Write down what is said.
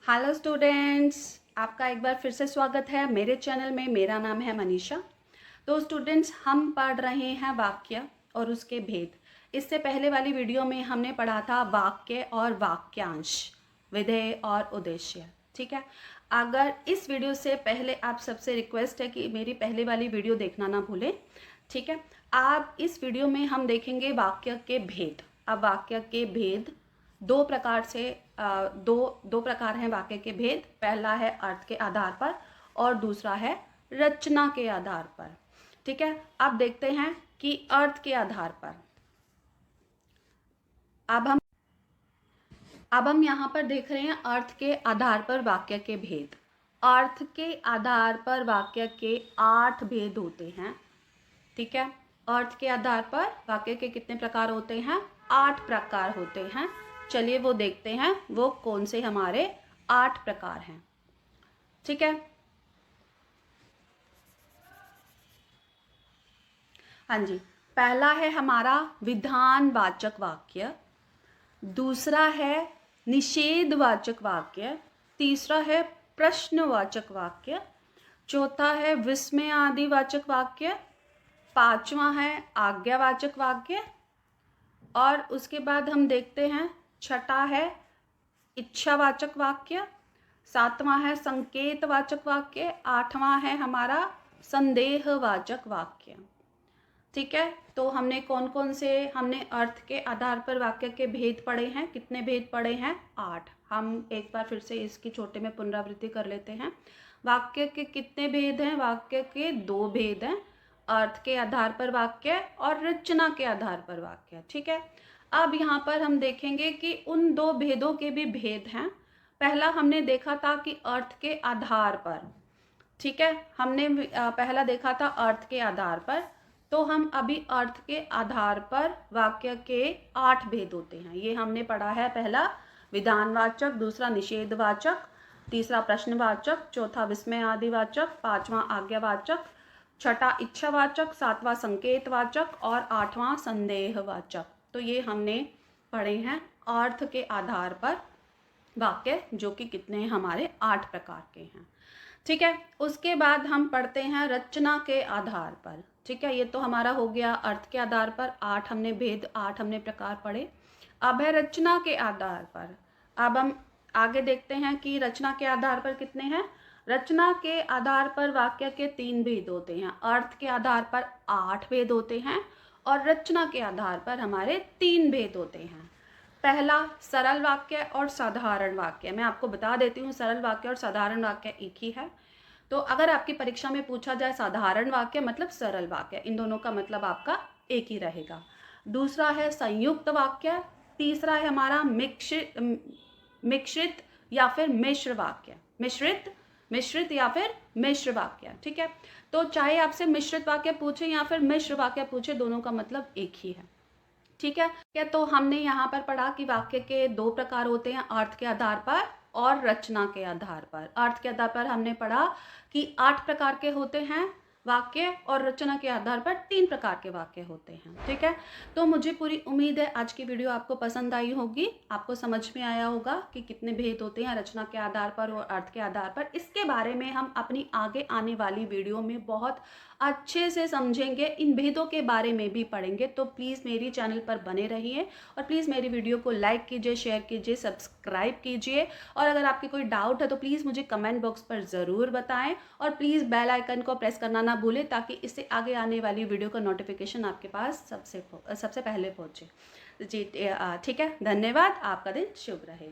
Hello students, आपका एक बार फिर से स्वागत है मेरे चैनल में। मेरा नाम है मनीषा। तो स्टूडेंट्स, हम पढ़ रहे हैं वाक्य और उसके भेद। इससे पहले वाली वीडियो में हमने पढ़ा था वाक्य और वाक्यांश, विधेय और उद्देश्य। ठीक है, अगर इस वीडियो से पहले आप सबसे रिक्वेस्ट है कि मेरी पहले वाली वीडियो देखना ना भूलें। ठीक है, आप इस वीडियो में हम देखेंगे वाक्य के भेद। अब वाक्य के भेद दो प्रकार से दो प्रकार हैं वाक्य के भेद। पहला है अर्थ के आधार पर और दूसरा है रचना के आधार पर। ठीक है, अब देखते हैं कि अर्थ के आधार पर। अब हम यहाँ पर देख रहे हैं अर्थ के आधार पर वाक्य के भेद। अर्थ के आधार पर वाक्य के 8 भेद होते हैं। ठीक है, अर्थ के आधार पर वाक्य के कितने प्रकार होते हैं? 8 प्रकार होते हैं। चलिए वो देखते हैं वो कौन से हमारे 8 प्रकार हैं। ठीक है, हाँ जी। पहला है हमारा विधानवाचक वाक्य, दूसरा है निषेधवाचक वाक्य, तीसरा है प्रश्नवाचक वाक्य, चौथा है विस्मय आदि वाचक वाक्य, पांचवा है आज्ञावाचक वाक्य, और उसके बाद हम देखते हैं छठा है इच्छावाचक वाक्य, सातवां है संकेतवाचक वाक्य, आठवां है हमारा संदेहवाचक वाक्य। ठीक है, तो हमने कौन कौन से हमने अर्थ के आधार पर वाक्य के भेद पढ़े हैं? कितने भेद पढ़े हैं? 8। हम एक बार फिर से इसकी छोटे में पुनरावृत्ति कर लेते हैं। वाक्य के कितने भेद हैं? वाक्य के 2 भेद हैं, अर्थ के आधार पर वाक्य और रचना के आधार पर वाक्य। ठीक है, अब यहाँ पर हम देखेंगे कि उन 2 भेदों के भी भेद हैं। पहला हमने देखा था कि अर्थ के आधार पर। ठीक है, हमने पहला देखा था अर्थ के आधार पर। तो हम अभी अर्थ के आधार पर वाक्य के 8 भेद होते हैं, ये हमने पढ़ा है। पहला विधानवाचक, दूसरा निषेधवाचक, तीसरा प्रश्नवाचक, चौथा विस्मय आदिवाचक, पांचवा आज्ञावाचक, छठा इच्छावाचक, सातवां संकेतवाचक और आठवां संदेहवाचक। तो ये हमने पढ़े हैं अर्थ के आधार पर वाक्य, जो कि कितने हमारे 8 प्रकार के हैं। ठीक है, उसके बाद हम पढ़ते हैं रचना के आधार पर। ठीक है, ये तो हमारा हो गया अर्थ के आधार पर 8 हमने भेद, 8 हमने प्रकार पढ़े। अब है रचना के आधार पर। अब हम आगे देखते हैं कि रचना के आधार पर कितने हैं। रचना के आधार पर वाक्य के 3 भेद होते हैं। अर्थ के आधार पर 8 भेद होते हैं और रचना के आधार पर हमारे 3 भेद होते हैं। पहला सरल वाक्य और साधारण वाक्य। मैं आपको बता देती हूँ, सरल वाक्य और साधारण वाक्य एक ही है। तो अगर आपकी परीक्षा में पूछा जाए साधारण वाक्य मतलब सरल वाक्य, इन दोनों का मतलब आपका एक ही रहेगा। दूसरा है संयुक्त वाक्य, तीसरा है हमारा मिश्रित या फिर मिश्र वाक्य। मिश्रित या फिर मिश्र वाक्य। ठीक है, तो चाहे आपसे मिश्रित वाक्य पूछे या फिर मिश्र वाक्य पूछे, दोनों का मतलब एक ही है। ठीक है, तो हमने यहाँ पर पढ़ा कि वाक्य के 2 प्रकार होते हैं, अर्थ के आधार पर और रचना के आधार पर। अर्थ के आधार पर हमने पढ़ा कि 8 प्रकार के होते हैं वाक्य और रचना के आधार पर 3 प्रकार के वाक्य होते हैं। ठीक है, तो मुझे पूरी उम्मीद है आज की वीडियो आपको पसंद आई होगी, आपको समझ में आया होगा कि कितने भेद होते हैं रचना के आधार पर और अर्थ के आधार पर। इसके बारे में हम अपनी आगे आने वाली वीडियो में बहुत अच्छे से समझेंगे, इन भेदों के बारे में भी पढ़ेंगे। तो प्लीज़ मेरी चैनल पर बने रहिए और प्लीज़ मेरी वीडियो को लाइक कीजिए, शेयर कीजिए, सब्सक्राइब कीजिए। और अगर आपकी कोई डाउट है तो प्लीज़ मुझे कमेंट बॉक्स पर ज़रूर बताएं और प्लीज़ बेल आइकन को प्रेस करना ना भूलें, ताकि इससे आगे आने वाली वीडियो का नोटिफिकेशन आपके पास सबसे पहले पहुँचे। जी ठीक है, धन्यवाद। आपका दिन शुभ रहे।